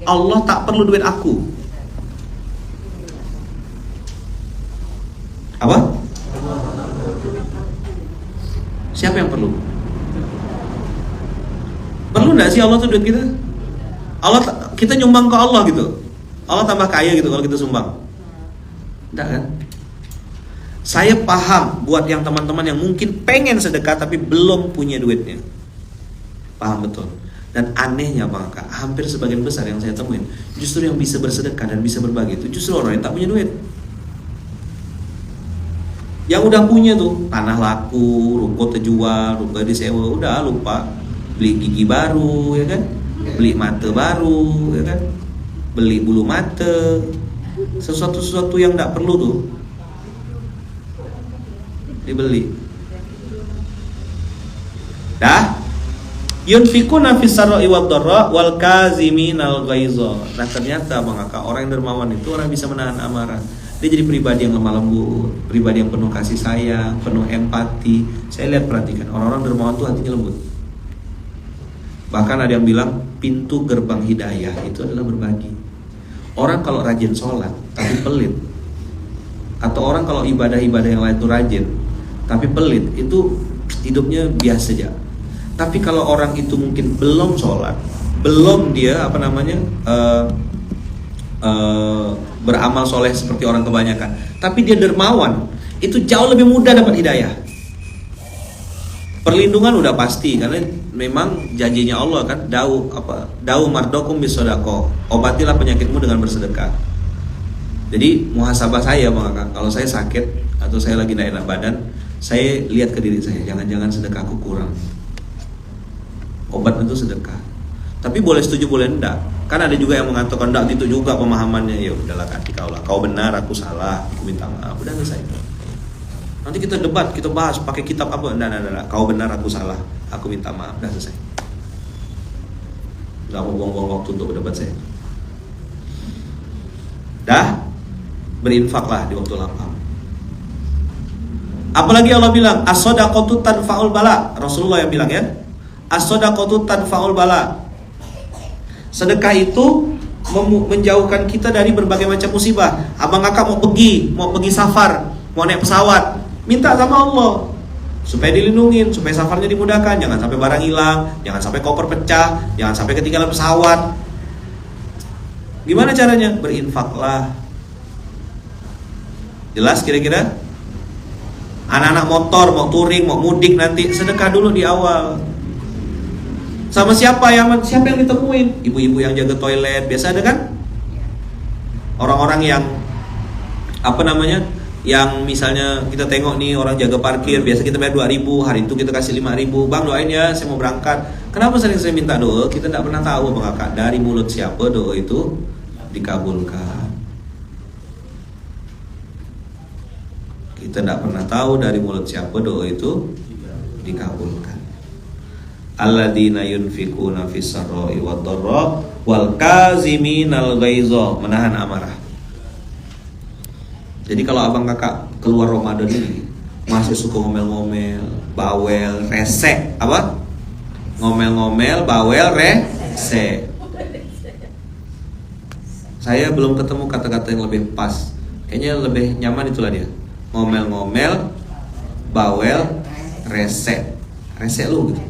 Speaker 1: Allah tak perlu duit aku. Apa? Siapa yang perlu? Perlu enggak sih Allah tuh duit kita? Kita nyumbang ke Allah gitu. Allah tambah kaya gitu kalau kita sumbang. Enggak kan? Saya paham buat yang teman-teman yang mungkin pengen sedekah tapi belum punya duitnya. Paham betul. Dan anehnya Bang Kak, hampir sebagian besar yang saya temuin, justru yang bisa bersedekah dan bisa berbagi itu justru orang yang tak punya duit. Yang udah punya tuh, tanah laku, ruko terjual, rumah disewa, udah lupa. Beli gigi baru, ya kan? Beli mata baru, ya kan? Beli bulu mata. Sesuatu yang tidak perlu tuh dibeli. Dah, yunfikuna fis sarra'i wad dharra wal kaziminal ghaiza. Nah ternyata Bang Aka, orang yang dermawan itu orang bisa menahan amarah. Dia jadi pribadi yang lemah lembut, pribadi yang penuh kasih sayang, penuh empati. Saya lihat perhatikan orang-orang dermawan itu hatinya lembut. Bahkan ada yang bilang pintu gerbang hidayah itu adalah berbagi. Orang kalau rajin sholat tapi pelit, atau orang kalau ibadah-ibadah yang lain itu rajin tapi pelit, itu hidupnya biasa aja. Tapi kalau orang itu mungkin belum sholat, belum dia beramal soleh seperti orang kebanyakan, tapi dia dermawan, itu jauh lebih mudah dapat hidayah. Perlindungan udah pasti karena memang janjinya Allah kan, dau mardokum bisodako, obatilah penyakitmu dengan bersedekah. Jadi muhasabah saya Bang Kakak, kalau saya sakit atau saya lagi tidak enak badan, saya lihat ke diri saya, jangan-jangan sedekahku kurang. Obat itu sedekah. Tapi boleh setuju boleh enggak. Kan ada juga yang mengatakan enggak itu juga pemahamannya. Ya udahlah kaki kau lah, kau benar aku salah, aku minta maaf, udah selesai. Nanti kita debat, kita bahas pakai kitab apa? Nah, kau benar, aku salah. Aku minta maaf, dah selesai. Gak mau buang-buang waktu untuk berdebat saya. Dah, berinfaklah di waktu lapang. Apalagi Allah bilang, as-shadaqatu tanfa'ul bala. Rasulullah yang bilang ya, as-shadaqatu tanfa'ul bala. Sedekah itu menjauhkan kita dari berbagai macam musibah. Abang kakak mau pergi safar, mau naik pesawat, minta sama Allah supaya dilindungin, supaya safarnya dimudahkan, jangan sampai barang hilang, jangan sampai koper pecah, jangan sampai ketinggalan pesawat. Gimana caranya? Berinfaklah. Jelas kira-kira? Anak-anak motor, mau touring, mau mudik nanti, sedekah dulu di awal. Sama siapa yang ditemuin? Ibu-ibu yang jaga toilet, biasa ada kan? Orang-orang yang yang misalnya kita tengok nih orang jaga parkir, biasa kita bayar 2.000, hari itu kita kasih 5.000. Bang, doain ya, saya mau berangkat. Kenapa sering saya minta doa? Kita tidak pernah tahu Bang Kakak, dari mulut siapa doa itu dikabulkan. Kita tidak pernah tahu dari mulut siapa doa itu dikabulkan. Alladzina yunfikuna fis sarra'i wad dharra wal kaziminal ghaiza, menahan amarah. Jadi kalau abang kakak keluar Ramadan ini masih suka ngomel-ngomel, bawel, resek, apa? Ngomel-ngomel, bawel, resek. Saya belum ketemu kata-kata yang lebih pas. Kayaknya lebih nyaman itulah dia. Ngomel-ngomel, bawel, resek. Resek lu gitu.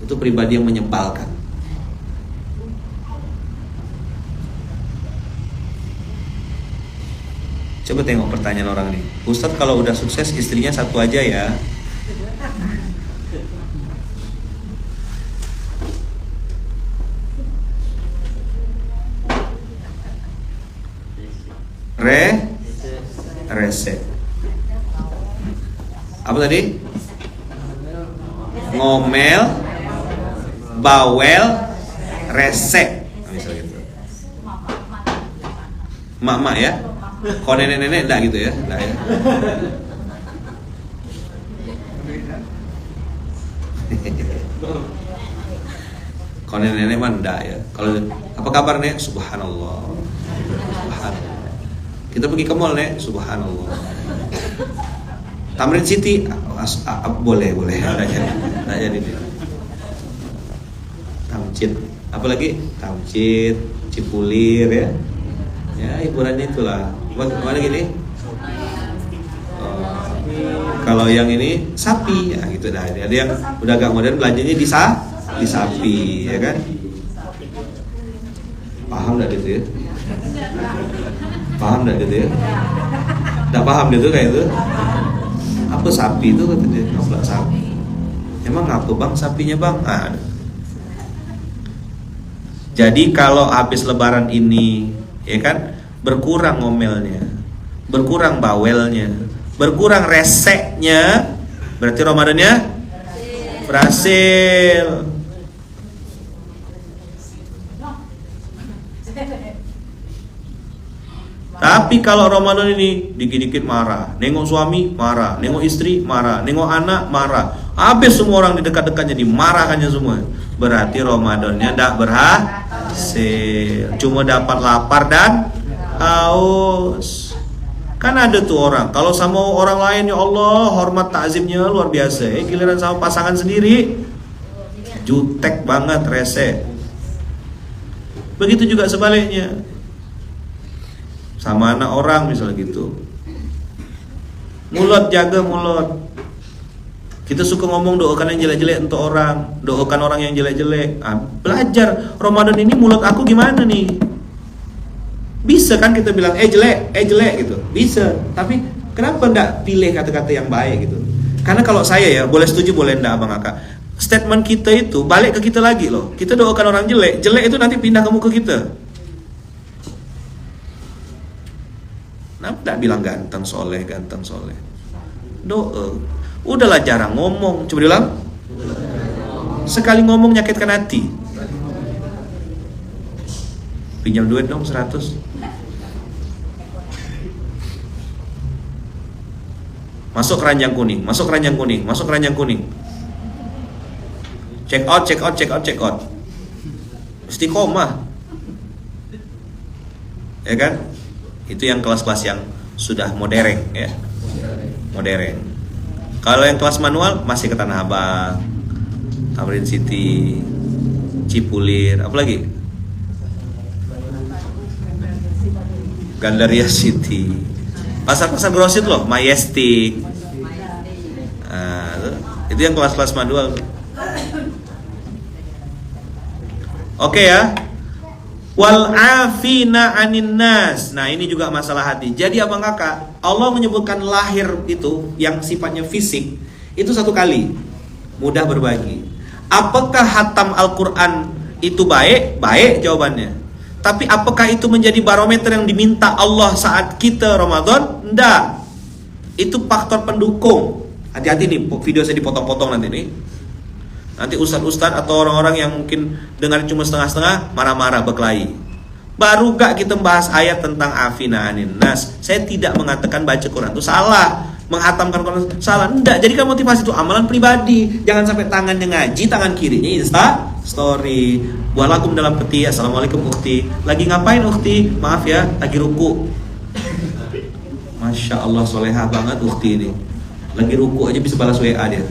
Speaker 1: Itu pribadi yang menyebalkan. Coba tengok pertanyaan orang nih. Ustadz kalau udah sukses istrinya satu aja ya. Rese. Apa tadi? Ngomel, bawel, resek. Misalnya gitu. Mak-mak ya. Kalau nenek-nenek enggak gitu ya, enggak ya. Kalau nenek-nenek mah enggak ya. Kalau apa kabar Nek? Subhanallah. Subhanallah. Kita pergi ke mall Nek, subhanallah. Tamrin City boleh. Enggak jadi. Tamcit. Apa lagi? Tamcit, Cipulir ya. Ya, hiburannya itulah. Mana gini? Kalau yang ini sapi, ya gitu dah. Ada yang udah agak modern belanjanya di sapi, ya kan? Paham enggak gitu ya? Paham enggak gitu ya? Enggak paham gitu kayak itu? Apa sapi itu katanya? Apa sapi? Emang apa Bang sapinya Bang? Jadi kalau habis lebaran ini, ya kan, berkurang ngomelnya, berkurang bawelnya, berkurang reseknya, berarti Ramadannya berhasil. Tapi kalau Ramadan ini dikit-dikit marah, nengok suami marah, nengok istri marah, nengok anak marah, habis semua orang di dekat-dekatnya dimarahkannya semua, berarti Ramadannya tidak berhasil, cuma dapat lapar dan haus. Kan ada tuh orang kalau sama orang lain ya Allah hormat takzimnya luar biasa, giliran sama pasangan sendiri jutek banget, rese. Begitu juga sebaliknya sama anak orang misalnya gitu. Mulut, jaga mulut. Kita suka ngomong doakan yang jelek-jelek untuk orang, doakan orang yang jelek-jelek. Belajar Ramadan ini mulut aku gimana nih? Bisa kan kita bilang jelek gitu. Bisa. Tapi kenapa enggak pilih kata-kata yang baik gitu? Karena kalau saya ya, boleh setuju boleh enggak Abang Kakak, statement kita itu balik ke kita lagi loh. Kita doakan orang jelek itu nanti pindah ke muka kita. Kenapa enggak bilang ganteng soleh? Doa. Udahlah jarang ngomong. Coba bilang. Sekali ngomong nyakitkan hati. Pinjam duit dong 100. masuk keranjang kuning, masuk keranjang kuning, masuk keranjang kuning. Check out, check out, check out, check out. Istiqomah. Ya kan? Itu yang kelas-kelas yang sudah modern ya. Modern. Kalau yang kelas manual masih ke Tanah Abang, Tamrin City, Cipulir, apa lagi? Gandaria City. Pasar-pasar grosir loh, Majestic. Itu yang kelas-kelas manual. Oke ya. Wal afina anin nas. Nah, ini juga masalah hati. Jadi abang kakak, Allah menyebutkan lahir itu yang sifatnya fisik itu satu kali. Mudah berbagi. Apakah hatam Al-Quran itu baik? Baik jawabannya. Tapi apakah itu menjadi barometer yang diminta Allah saat kita Ramadan? Enggak. Itu faktor pendukung. Hati-hati nih, video saya dipotong-potong nanti nih. Nanti ustadz-ustadz atau orang-orang yang mungkin dengar cuma setengah-setengah marah-marah berkelahi. Baru gak kita membahas ayat tentang afina anin nas. Saya tidak mengatakan baca Quran itu salah, menghatamkan Quran salah. Enggak, jadikan motivasi itu amalan pribadi. Jangan sampai tangannya ngaji, tangan kirinya Insta story. Walakum dalam peti, assalamualaikum ukhti. Lagi ngapain ukhti? Maaf ya, lagi ruku. Masya Allah, soleha banget ukhti ini. Lagi ruku aja bisa balas WA dia.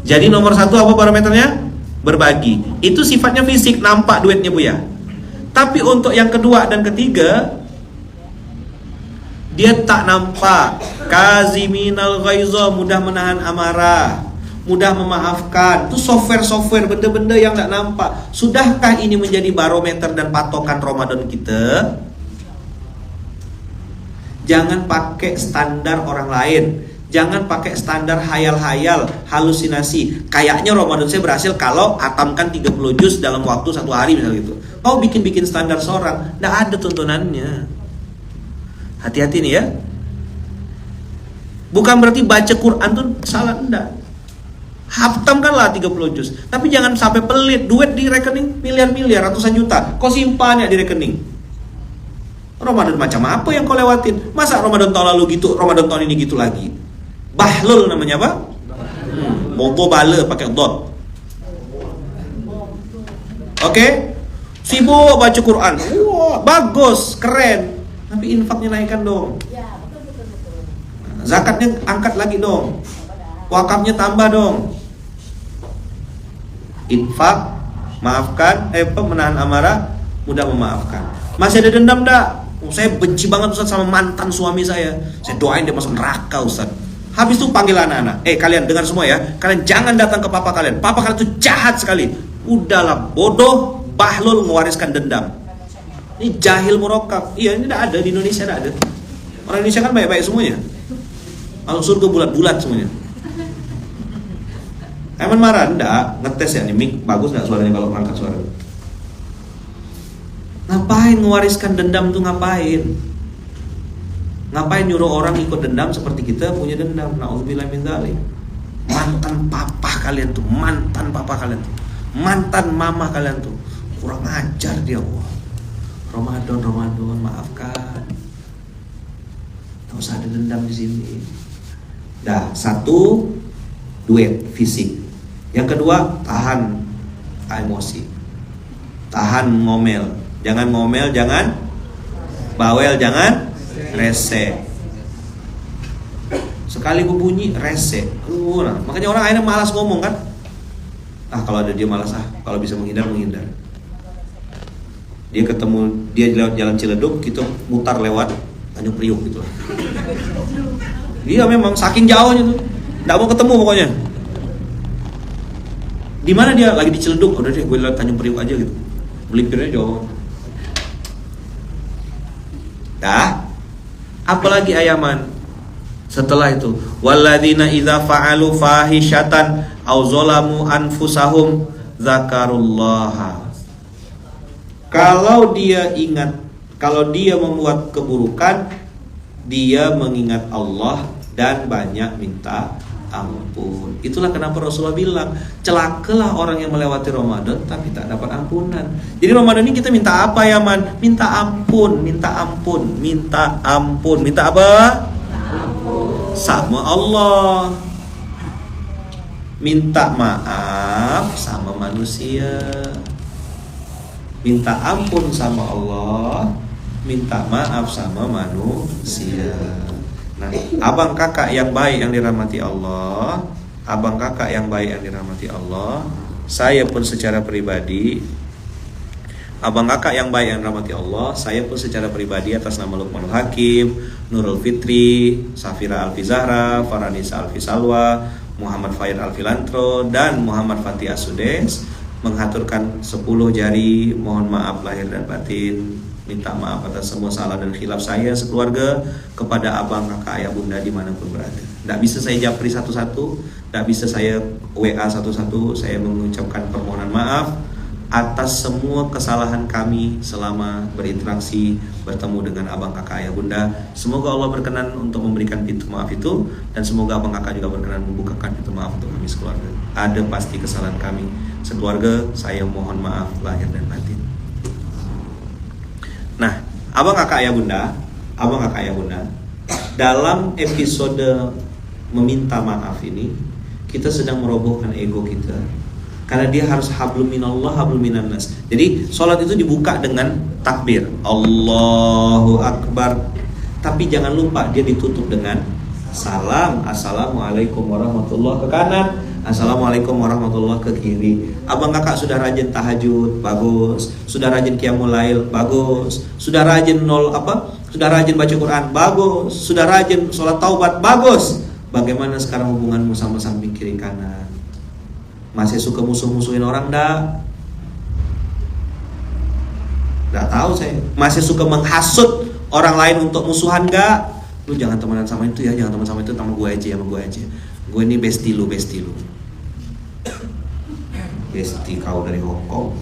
Speaker 1: Jadi nomor satu apa parameternya? Berbagi. Itu sifatnya fisik, nampak duitnya bu ya. Tapi untuk yang kedua dan ketiga, dia tak nampak. Kaziminal ghaiza, mudah menahan amarah, mudah memaafkan. Itu software-software, benda-benda yang tak nampak. Sudahkah ini menjadi barometer dan patokan Ramadan kita? Jangan pakai standar orang lain. Jangan pakai standar hayal-hayal, halusinasi. Kayaknya Ramadan saya berhasil kalau atamkan 30 juz dalam waktu 1 hari misalnya gitu. Kau bikin-bikin standar seorang, nggak ada tuntunannya. Hati-hati nih ya. Bukan berarti baca Quran tuh salah, enggak. Hatamkanlah 30 juz. Tapi jangan sampai pelit, duit di rekening miliar-miliar, ratusan juta. Kau simpan ya di rekening. Ramadan macam apa yang kau lewatin? Masa Ramadan tahun lalu gitu, Ramadan tahun ini gitu lagi? Bahlul namanya apa? Bobo bala pakai dot. Oke? Sibuk baca Quran. Wah, bagus, keren. Tapi infaknya naikkan dong. Zakatnya angkat lagi dong. Wakafnya tambah dong. Infak, maafkan, menahan amarah, mudah memaafkan. Masih ada dendam dak? Saya benci banget Ustaz sama mantan suami saya. Saya doain dia masuk neraka Ustaz. Habis itu panggil anak-anak. Kalian dengar semua ya. Kalian jangan datang ke papa kalian. Papa kalian itu jahat sekali. Udahlah, bodoh, bahlul mewariskan dendam. Ini jahil murokab. Iya, ini tidak ada di Indonesia, tidak ada. Orang Indonesia kan baik-baik semuanya. Masuk surga bulat-bulat semuanya. Emang marah? Enggak. Ngetes ya, nih mic bagus nggak suaranya kalau angkat suara? Ngapain mewariskan dendam tuh ngapain? Ngapain nyuruh orang ikut dendam seperti kita punya dendam? Na'udzubillah min dzalik. Mantan papa kalian tuh, mantan papa kalian tuh, mantan mama kalian tuh kurang ajar dia. Wah. Ramadan maafkan. Gak usah ada dendam di sini. Dah, satu duit fisik. Yang kedua tahan emosi, tahan ngomel. Jangan ngomel, jangan bawel, jangan rese. Sekali berbunyi rese. Nah, makanya orang akhirnya malas ngomong kan. Kalau ada dia malas kalau bisa menghindar. Dia ketemu, dia lewat jalan Ciledug, kita mutar lewat Tanjung Priok gitu. Iya memang saking jauhnya tuh. Enggak mau ketemu pokoknya. Di mana dia? Lagi di Ciledug. Udah deh gue lewat Tanjung Priok aja gitu. Melipirnya jauh. Dah. Apalagi ayaman setelah itu, walladzina idza fa'alu fahishatan aw zalamu anfusahum dzakarullaha. Kalau dia membuat keburukan, dia mengingat Allah dan banyak minta ampun. Itulah kenapa Rasulullah bilang, celakalah orang yang melewati Ramadan tapi tak dapat ampunan. Jadi Ramadan ini kita minta apa ya man? Minta ampun, minta ampun, minta ampun. Minta apa? Ampun. Sama Allah. Minta maaf sama manusia. Minta ampun sama Allah, minta maaf sama manusia. Nah, abang kakak yang baik yang dirahmati Allah, abang kakak yang baik yang dirahmati Allah, saya pun secara pribadi, abang kakak yang baik yang dirahmati Allah, saya pun secara pribadi atas nama Luqmanul Hakim, Nurul Fitri, Safira Alfi Zahra, Faranisa Alfi Salwa, Muhammad Fayyad Alfilantro, dan Muhammad Fatih Asudes menghaturkan 10 jari mohon maaf lahir dan batin, minta maaf atas semua salah dan khilaf saya sekeluarga kepada abang, kakak, ayah, bunda dimanapun berada. Tidak bisa saya japri satu-satu, tidak bisa saya WA satu-satu. Saya mengucapkan permohonan maaf atas semua kesalahan kami selama berinteraksi bertemu dengan abang, kakak, ayah, bunda. Semoga Allah berkenan untuk memberikan pintu maaf itu, dan semoga abang kakak juga berkenan membukakan pintu maaf untuk kami sekeluarga. Ada pasti kesalahan kami sekeluarga, saya mohon maaf lahir dan batin. Nah, abang kakak ayah bunda, dalam episode meminta maaf ini kita sedang merobohkan ego kita, karena dia harus hablum minallah hablum minannas. Jadi sholat itu dibuka dengan takbir Allahu Akbar, tapi jangan lupa dia ditutup dengan salam, assalamualaikum warahmatullahi ke kanan, assalamualaikum warahmatullahi ke kiri. Abang kakak sudah rajin tahajud, bagus. Sudah rajin qiyamul lail, bagus. Sudah rajin sudah rajin baca Quran, bagus. Sudah rajin sholat taubat, bagus. Bagaimana sekarang hubunganmu sama samping kiri kanan? Masih suka musuh-musuhin orang dah? Nggak tahu saya. Masih suka menghasut orang lain untuk musuhan gak? Lu jangan temenan sama itu ya, jangan teman sama itu, sama gue aja, gue ini bestie lu. Bestie kau dari Hongkong.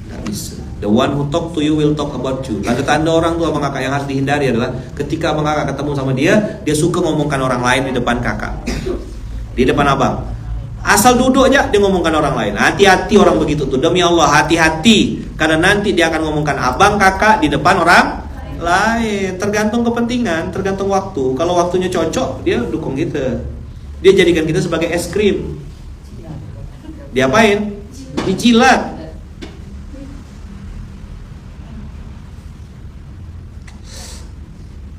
Speaker 1: Gak bisa. The one who talk to you will talk about you. Tanda-tanda orang tuh abang kakak yang harus dihindari adalah ketika abang kakak ketemu sama dia suka ngomongkan orang lain di depan kakak, di depan abang. Asal duduk aja dia ngomongkan orang lain. Hati-hati orang begitu tuh, demi Allah hati-hati, karena nanti dia akan ngomongkan abang kakak di depan orang lain. Tergantung kepentingan, tergantung waktu. Kalau waktunya cocok, dia dukung kita. Dia jadikan kita sebagai es krim. Diapain? Dijilat.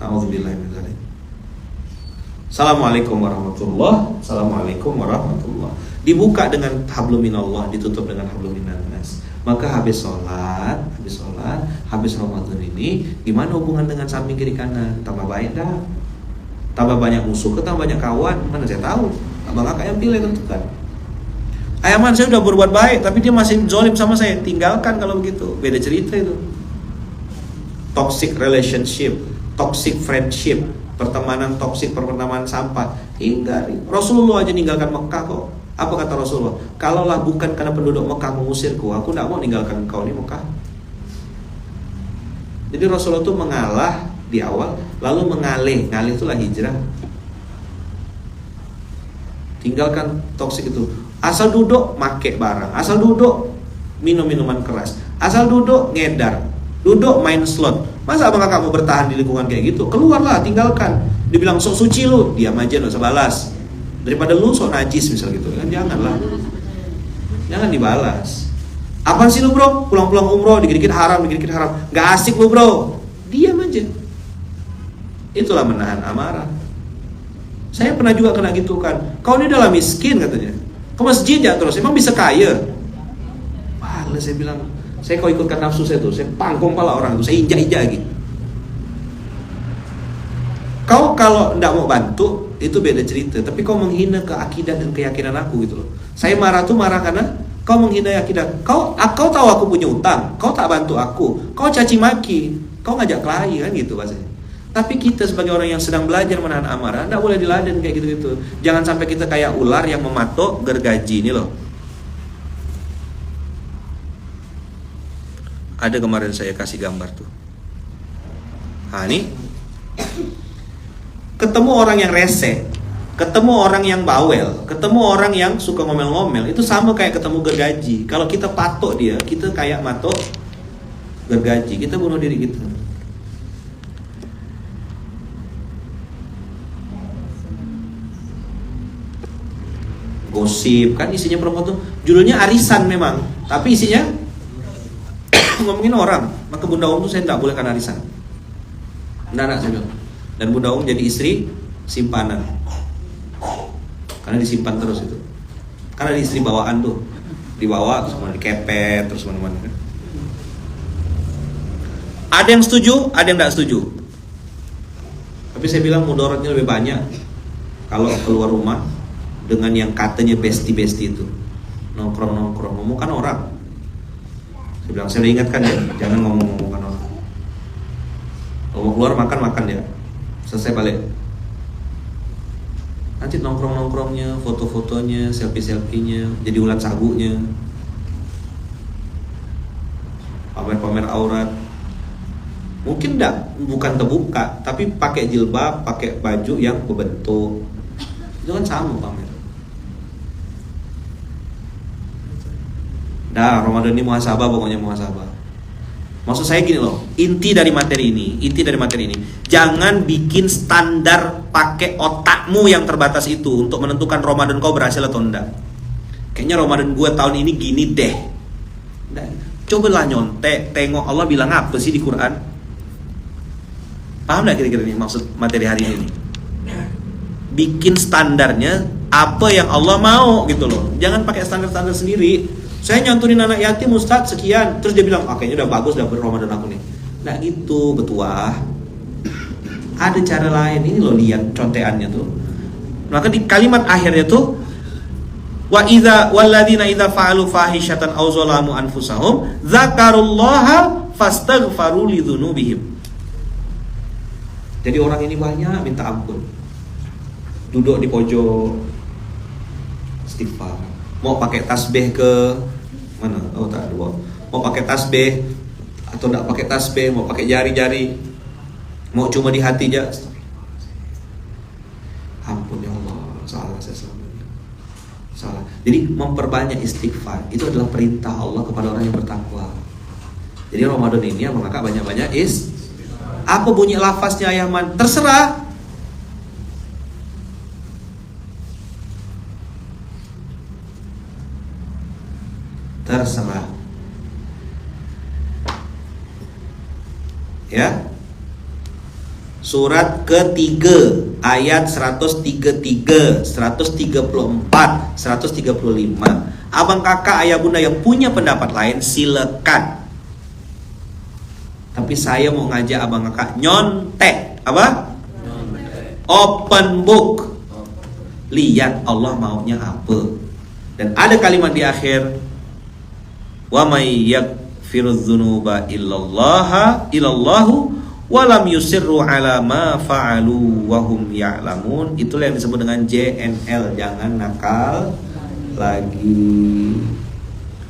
Speaker 1: A'udzubillahi min dzalik. Assalamualaikum warahmatullahi. Dibuka dengan hablum minallah, ditutup dengan hablum minannas. Maka habis sholat, habis Ramadan ini, gimana hubungan dengan samping kiri kanan? Tambah baik dah. Tambah banyak musuh, tambah banyak kawan. Mana saya tahu? Abang kakak yang pilih tentukan. Ayaman saya udah berbuat baik, tapi dia masih zolim sama saya. Tinggalkan kalau begitu. Beda cerita itu. Toxic relationship, toxic friendship, pertemanan toksik, pertemanan sampah. Hindari. Rasulullah aja ninggalkan Mekah kok. Apa kata Rasulullah? Kalaulah bukan karena penduduk Mekah mengusirku, aku tidak mau ninggalkan engkau di Mekah. Jadi Rasulullah itu mengalah di awal, lalu mengalih. Ngalih itulah hijrah. Tinggalkan toksik itu. Asal duduk make barang, asal duduk minum minuman keras, asal duduk ngedar, duduk main slot. Masa abang kakak mau bertahan di lingkungan kayak gitu? Keluarlah, tinggalkan. Dibilang sok suci lu, diam aja, gak usah balas. Daripada lu sok najis misal gitu kan, janganlah. Jangan dibalas. Apaan sih lu bro? Pulang-pulang umroh, dikit-dikit haram. Gak asik lu bro. Diam aja. Itulah menahan amarah. Saya pernah juga kena gitu kan. Kau ini adalah miskin katanya. Ke masjid ya terus, emang bisa kaya? Wah, saya bilang, saya kalau ikutkan nafsu saya tuh, saya pangkong pala orang tuh, saya injak-injak lagi. Kau kalau tidak mau bantu, itu beda cerita. Tapi kau menghina ke akidah dan keyakinan aku gitu loh. Saya marah karena kau menghina akidah. Kau tahu aku punya utang, kau tak bantu aku, kau caci maki, kau ngajak kelahi kan gitu bahasanya. Tapi kita sebagai orang yang sedang belajar menahan amarah, tidak boleh diladen kayak gitu-gitu. Jangan sampai kita kayak ular yang mematok gergaji ini loh. Ada kemarin saya kasih gambar tuh. Nah ini, ketemu orang yang rese, ketemu orang yang bawel, ketemu orang yang suka ngomel-ngomel, itu sama kayak ketemu gergaji. Kalau kita patok dia, kita kayak matok gergaji, kita bunuh diri kita. Gosip kan isinya perempuan tuh, judulnya arisan memang, tapi isinya ngomongin orang. Maka Bunda Om tuh saya tidak bolehkan arisan. Nah, saya bilang. Dan Bunda Om jadi istri simpanan, karena disimpan terus itu. Karena di istri bawaan tuh, dibawa terus mana dikepet terus mana-mana kan. Ada yang setuju, ada yang tidak setuju. Tapi saya bilang mudaratnya lebih banyak kalau keluar rumah dengan yang katanya bestie-bestie itu, nongkrong-nongkrong, ngomongkan orang. Saya bilang, saya udah ingatkan ya, jangan ngomong-ngomongkan orang. Kalau mau keluar makan ya, selesai balik. Nanti nongkrong-nongkrongnya, foto-fotonya, selfie-selfienya, jadi ulat sagunya, pamer-pamer aurat. Mungkin bukan terbuka, tapi pakai jilbab, pakai baju yang berbentuk, itu kan sama pamer. Ramadan ini muhasabah, pokoknya muhasabah. Maksud saya gini loh, inti dari materi ini, jangan bikin standar pakai otakmu yang terbatas itu untuk menentukan Ramadan kau berhasil atau enggak. Kayaknya Ramadan gue tahun ini gini deh. Cobalah nyontek, tengok Allah bilang apa sih di Quran. Paham gak kira-kira nih maksud materi hari ini? Bikin standarnya apa yang Allah mau gitu loh. Jangan pakai standar-standar sendiri. Saya nyontonin anak yatim Ustadz sekian, terus dia bilang, kayaknya udah bagus dapet Ramadan aku nih. Nah gitu betua. Ada cara lain, ini lo lihat conteannya tuh. Maka di kalimat akhirnya tuh, wa idza walladzina idza fa'alu fahishatan aw zalamu anfusahum dzakarullaha fastaghfaru lidzunubihim. Jadi orang ini banyak minta ampun, duduk di pojok istighfar. Mau pakai tasbih ke mana? Oh tak ada. Mau pakai tasbih atau tidak pakai tasbih, mau pakai jari-jari, mau cuma di hati aja. Ampun ya Allah, salah saya salah. Jadi memperbanyak istighfar itu adalah perintah Allah kepada orang yang bertakwa. Jadi Ramadan ini abang kakak banyak-banyak apa bunyi lafaznya Ayahman? Terserah. Terserah. Ya. Surat ketiga ayat 133, 134, 135. Abang kakak ayah bunda yang punya pendapat lain silakan. Tapi saya mau ngajak abang kakak nyontek. Apa? Open book. Lihat Allah maunya apa. Dan ada kalimat di akhir, wa may yaghfirudz dzunuba illallahu wa lam yusirru ala ma fa'alu wa hum ya'lamun. Itulah yang disebut dengan JNL, jangan nakal lagi.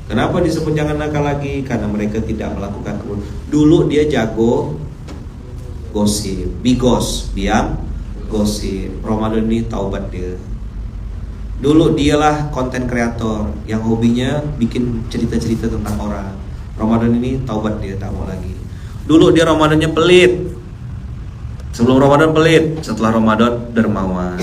Speaker 1: Kenapa disebut jangan nakal lagi? Karena mereka tidak melakukan keburukan. Dulu dia jago gosip, bigos, diam gosip. Ramadan ini taubat dia. Dulu dialah konten kreator yang hobinya bikin cerita-cerita tentang orang. Ramadan ini taubat dia, tak mau lagi. Dulu dia Ramadannya pelit. Sebelum Ramadan pelit, setelah Ramadan dermawan.